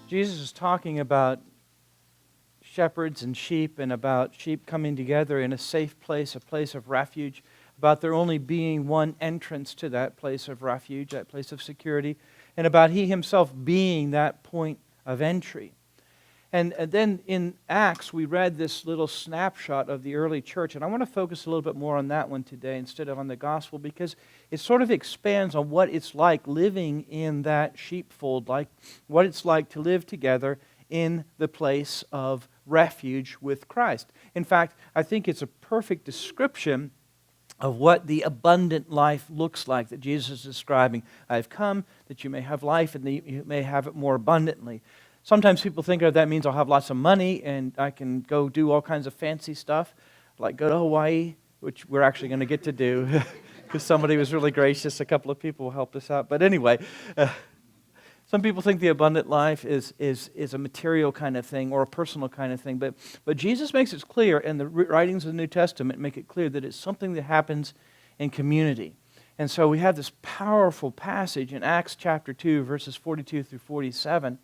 Jesus is talking about shepherds and sheep and about sheep coming together in a safe place, a place of refuge, about there only being one entrance to that place of refuge, that place of security, and about He Himself being that point of entry. And then in Acts, we read this little snapshot of the early church, and I want to focus a little bit more on that one today instead of on the gospel, because it sort of expands on what it's like living in that sheepfold, like what it's like to live together in the place of refuge with Christ. In fact, I think it's a perfect description of what the abundant life looks like that Jesus is describing. I have come that you may have life and that you may have it more abundantly. Sometimes people think of that means I'll have lots of money and I can go do all kinds of fancy stuff, like go to Hawaii, which we're actually going to get to do because somebody was really gracious. A couple of people helped us out. But anyway, some people think the abundant life is a material kind of thing or a personal kind of thing. But Jesus makes it clear, and the writings of the New Testament make it clear that it's something that happens in community. And so we have this powerful passage in Acts chapter 2, verses 42 through 47,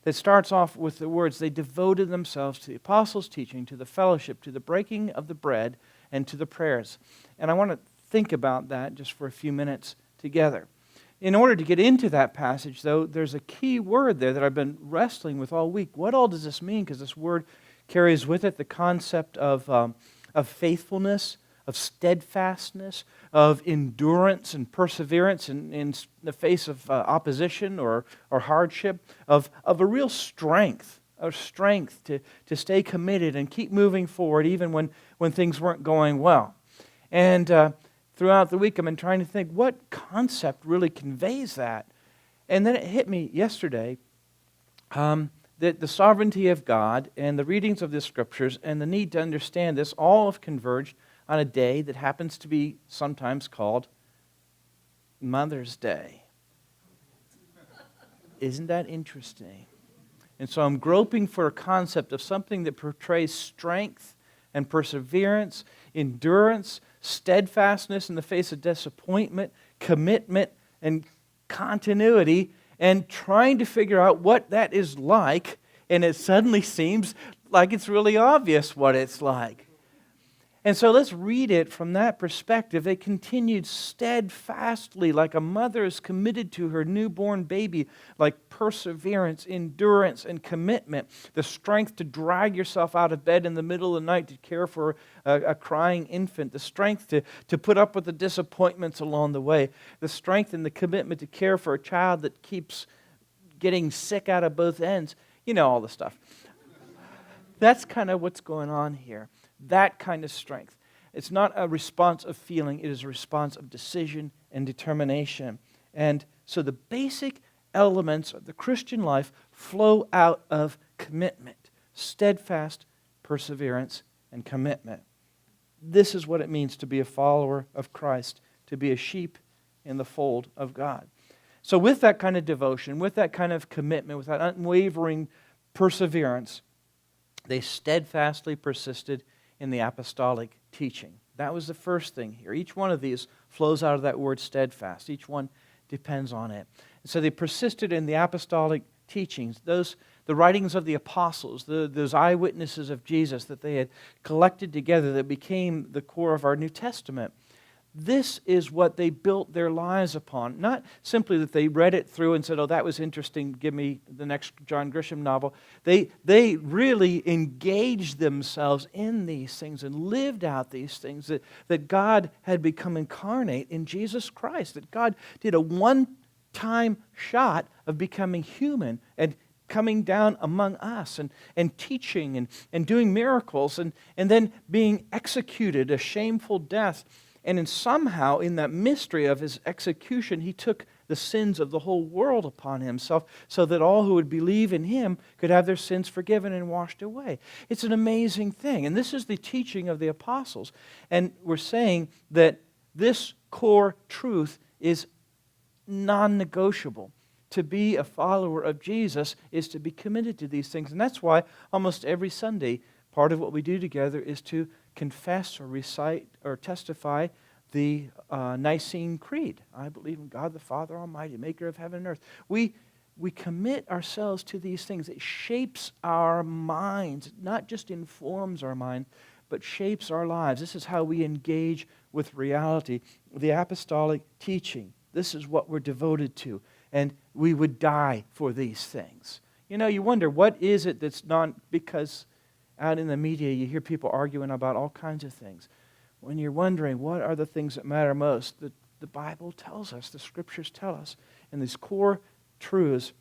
that starts off with the words, they devoted themselves to the apostles' teaching, to the fellowship, to the breaking of the bread, and to the prayers. And I want to think about that just for a few minutes together. In order to get into that passage, though, there's a key word there that I've been wrestling with all week. What all does this mean? Because this word carries with it the concept of faithfulness, of steadfastness, of endurance and perseverance in the face of opposition or hardship, of a real strength, to stay committed and keep moving forward even when things weren't going well. And throughout the week I've been trying to think what concept really conveys that. And then it hit me yesterday that the sovereignty of God and the readings of the Scriptures and the need to understand this all have converged on a day that happens to be sometimes called Mother's Day. Isn't that interesting? And so I'm groping for a concept of something that portrays strength and perseverance, endurance, steadfastness in the face of disappointment, commitment, and continuity, and trying to figure out what that is like, and it suddenly seems like it's really obvious what it's like. And so let's read it from that perspective. They continued steadfastly, like a mother is committed to her newborn baby, like perseverance, endurance, and commitment. The strength to drag yourself out of bed in the middle of the night to care for a crying infant. The strength to put up with the disappointments along the way. The strength and the commitment to care for a child that keeps getting sick out of both ends. You know all the stuff. That's kind of what's going on here. That kind of strength. It's not a response of feeling, it is a response of decision and determination. And so the basic elements of the Christian life flow out of commitment, steadfast perseverance and commitment. This is what it means to be a follower of Christ, to be a sheep in the fold of God. So with that kind of devotion, with that kind of commitment, with that unwavering perseverance, they steadfastly persisted in the apostolic teaching. That was the first thing here. Each one of these flows out of that word steadfast. Each one depends on it. And so they persisted in the apostolic teachings, the writings of the apostles, those eyewitnesses of Jesus that they had collected together that became the core of our New Testament. This is what they built their lives upon. Not simply that they read it through and said, oh, that was interesting, give me the next John Grisham novel. They really engaged themselves in these things and lived out these things, that God had become incarnate in Jesus Christ, that God did a one-time shot of becoming human and coming down among us and teaching and doing miracles and then being executed, a shameful death. And somehow, in that mystery of His execution, He took the sins of the whole world upon Himself so that all who would believe in Him could have their sins forgiven and washed away. It's an amazing thing. And this is the teaching of the apostles. And we're saying that this core truth is non-negotiable. To be a follower of Jesus is to be committed to these things. And that's why almost every Sunday, part of what we do together is to confess or recite or testify the Nicene Creed. I believe in God the Father Almighty, maker of heaven and earth. We we commit ourselves to these things. It shapes our minds, not just informs our mind, but shapes our lives. This is how we engage with reality. The apostolic teaching, this is what we're devoted to. And we would die for these things. You know, you wonder, what is it that's not, because out in the media you hear people arguing about all kinds of things. When you're wondering, what are the things that matter most? The Bible tells us, the Scriptures tell us, and these core truths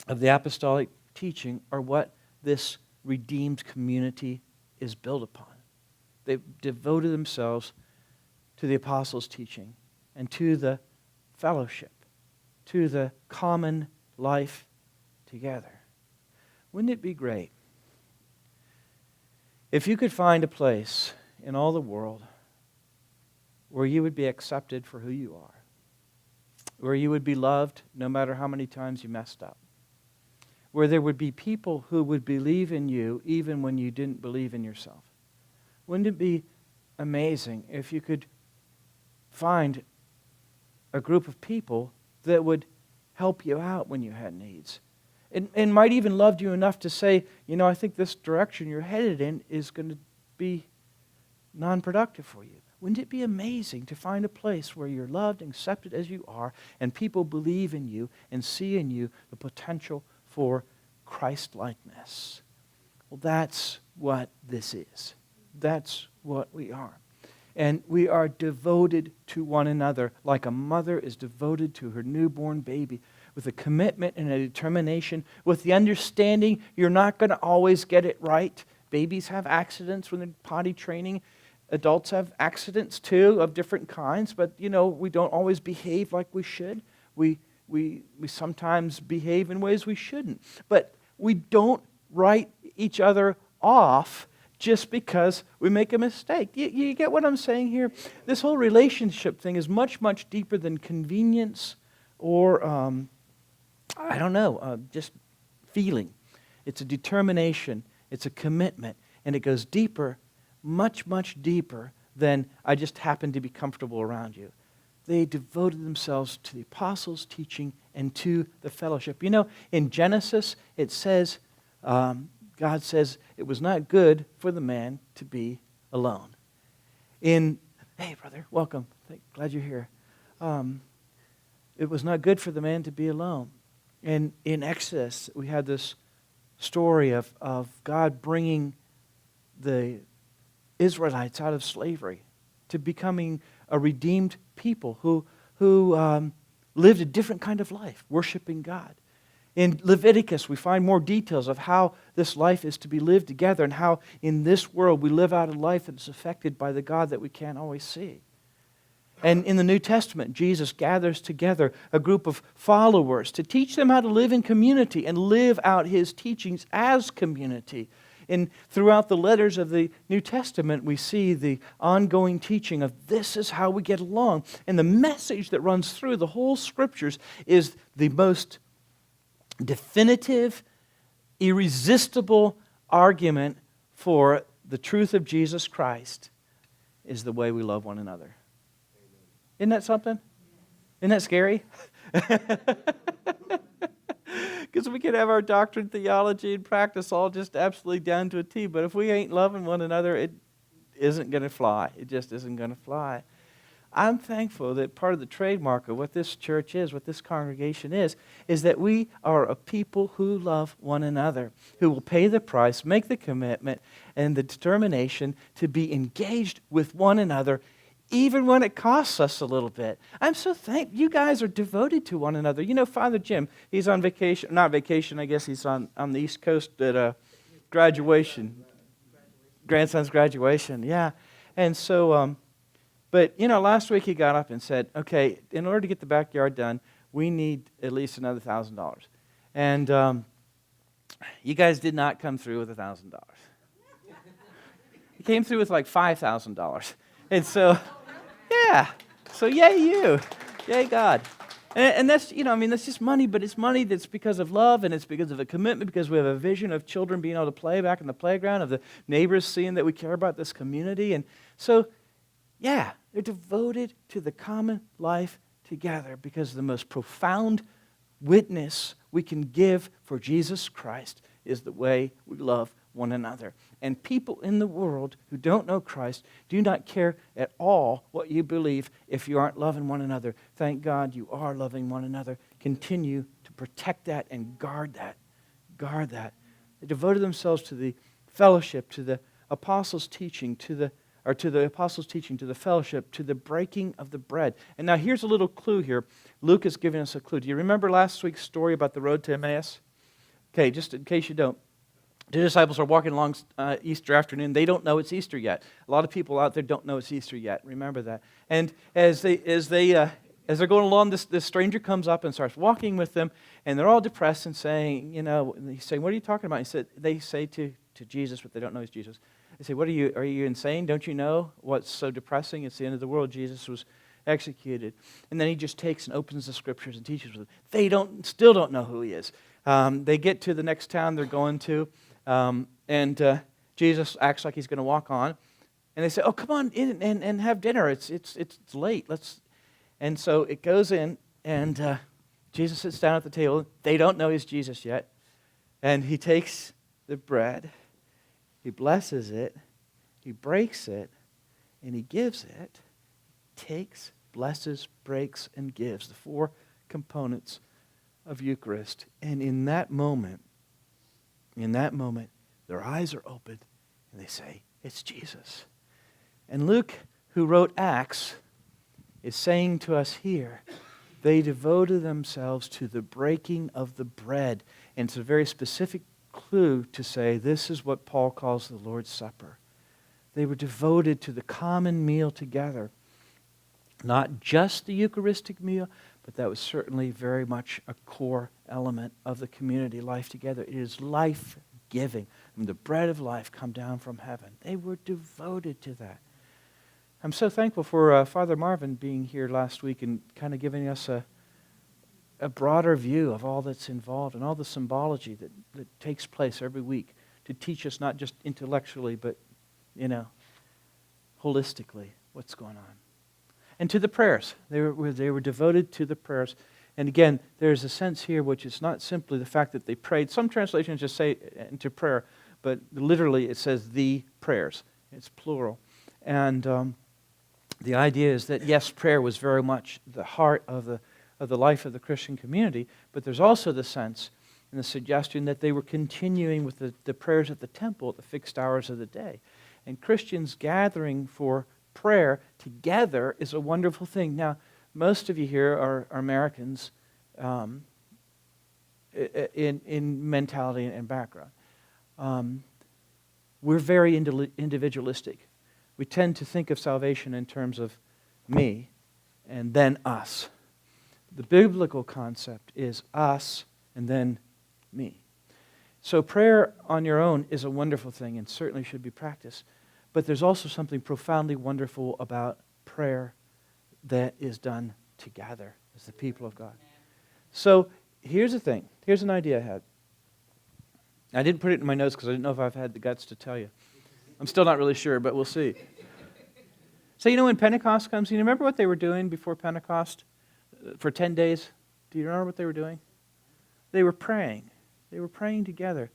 of the apostolic teaching are what this redeemed community is built upon. They've devoted themselves to the apostles' teaching and to the fellowship, to the common life together. Wouldn't it be great if you could find a place in all the world where you would be accepted for who you are, where you would be loved no matter how many times you messed up, where there would be people who would believe in you even when you didn't believe in yourself? Wouldn't it be amazing if you could find a group of people that would help you out when you had needs, and might even love you enough to say, you know, I think this direction you're headed in is going to be non-productive for you? Wouldn't it be amazing to find a place where you're loved and accepted as you are, and people believe in you and see in you the potential for Christ-likeness? Well, that's what this is. That's what we are. And we are devoted to one another like a mother is devoted to her newborn baby, with a commitment and a determination, with the understanding you're not going to always get it right. Babies have accidents when they're potty training. Adults have accidents too, of different kinds, but you know, we don't always behave like we should. We sometimes behave in ways we shouldn't. But we don't write each other off just because we make a mistake. You get what I'm saying here? This whole relationship thing is much, much deeper than convenience or, just feeling. It's a determination. It's a commitment. And it goes deeper, much, much deeper than I just happen to be comfortable around you. They devoted themselves to the apostles' teaching and to the fellowship. You know, in Genesis, it says, God says, it was not good for the man to be alone. Hey, brother, welcome. Glad you're here. It was not good for the man to be alone. And in Exodus, we had this story of God bringing the Israelites out of slavery to becoming a redeemed people who lived a different kind of life, worshiping God. In Leviticus, we find more details of how this life is to be lived together and how in this world we live out a life that is affected by the God that we can't always see. And in the New Testament, Jesus gathers together a group of followers to teach them how to live in community and live out His teachings as community. And throughout the letters of the New Testament, we see the ongoing teaching of this is how we get along. And the message that runs through the whole Scriptures is the most definitive, irresistible argument for the truth of Jesus Christ is the way we love one another. Isn't that something? Isn't that scary? Because we can have our doctrine, theology, and practice all just absolutely down to a T, but if we ain't loving one another, it isn't going to fly. It just isn't going to fly. I'm thankful that part of the trademark of what this church is, what this congregation is that we are a people who love one another, who will pay the price, make the commitment, and the determination to be engaged with one another, even when it costs us a little bit. I'm so thankful. You guys are devoted to one another. You know, Father Jim, he's on vacation, not vacation, I guess he's on the East Coast at graduation. Grandson's graduation, yeah. And so, but, you know, last week he got up and said, okay, in order to get the backyard done, we need at least another $1,000. And you guys did not come through with $1,000. He came through with like $5,000. And so, yeah. So yay you. Yay God. And that's, you know, I mean, that's just money, but it's money that's because of love, and it's because of a commitment, because we have a vision of children being able to play back in the playground, of the neighbors seeing that we care about this community. And so, yeah, they're devoted to the common life together because the most profound witness we can give for Jesus Christ is the way we love one another. And people in the world who don't know Christ do not care at all what you believe if you aren't loving one another. Thank God you are loving one another. Continue to protect that and guard that. Guard that. They devoted themselves to the fellowship, to the apostles' teaching, to the fellowship, to the breaking of the bread. And now here's a little clue here. Luke is giving us a clue. Do you remember last week's story about the road to Emmaus? Okay, just in case you don't. The disciples are walking along Easter afternoon. They don't know it's Easter yet. A lot of people out there don't know it's Easter yet. Remember that. And as they're going along, this stranger comes up and starts walking with them, and they're all depressed and saying, he's saying, "What are you talking about?" They say to Jesus, but they don't know he's Jesus. They say, "Are you insane? Don't you know what's so depressing? It's the end of the world. Jesus was executed." And then he just takes and opens the scriptures and teaches them. They still don't know who he is. They get to the next town they're going to, and Jesus acts like he's going to walk on. And they say, "Oh, come on in and have dinner. It's late. Let's." And so it goes in, and Jesus sits down at the table. They don't know he's Jesus yet. And he takes the bread, he blesses it, he breaks it, and he gives it. Takes, blesses, breaks, and gives. The four components of Eucharist. And in that moment, their eyes are opened, and they say, "It's Jesus." And Luke, who wrote Acts, is saying to us here, they devoted themselves to the breaking of the bread. And it's a very specific clue to say this is what Paul calls the Lord's Supper. They were devoted to the common meal together. Not just the Eucharistic meal, but that was certainly very much a core element of the community life together. It is life-giving. The bread of life come down from heaven. They were devoted to that. I'm so thankful for Father Marvin being here last week and kind of giving us a broader view of all that's involved and all the symbology that takes place every week to teach us not just intellectually, but, holistically what's going on. And to the prayers. They were devoted to the prayers. And again, there's a sense here which is not simply the fact that they prayed. Some translations just say into prayer, but literally it says the prayers. It's plural. And the idea is that, yes, prayer was very much the heart of the life of the Christian community, but there's also the sense and the suggestion that they were continuing with the prayers at the temple at the fixed hours of the day. And Christians gathering for prayer together is a wonderful thing. Now, most of you here are Americans in mentality and background. We're very individualistic. We tend to think of salvation in terms of me and then us. The biblical concept is us and then me. So prayer on your own is a wonderful thing and certainly should be practiced. But there's also something profoundly wonderful about prayer that is done together as the people of God. So here's the thing. Here's an idea I had. I didn't put it in my notes because I didn't know if I've had the guts to tell you. I'm still not really sure, but we'll see. So when Pentecost comes, you remember what they were doing before Pentecost for 10 days? Do you remember what they were doing? They were praying. They were praying together.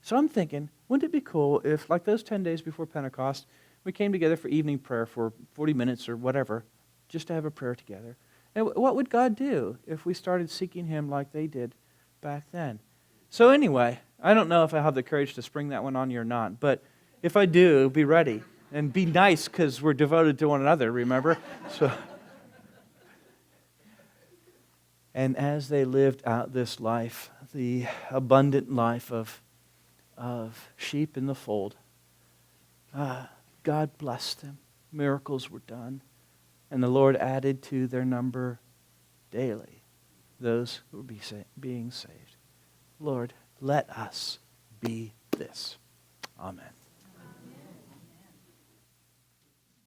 So I'm thinking, wouldn't it be cool if, like those 10 days before Pentecost, we came together for evening prayer for 40 minutes or whatever, just to have a prayer together? And what would God do if we started seeking Him like they did back then? So anyway, I don't know if I have the courage to spring that one on you or not, but if I do, be ready. And be nice because we're devoted to one another, remember? So, and as they lived out this life, the abundant life of sheep in the fold, God blessed them. Miracles were done. And the Lord added to their number daily those who were being saved. Lord, let us be this. Amen.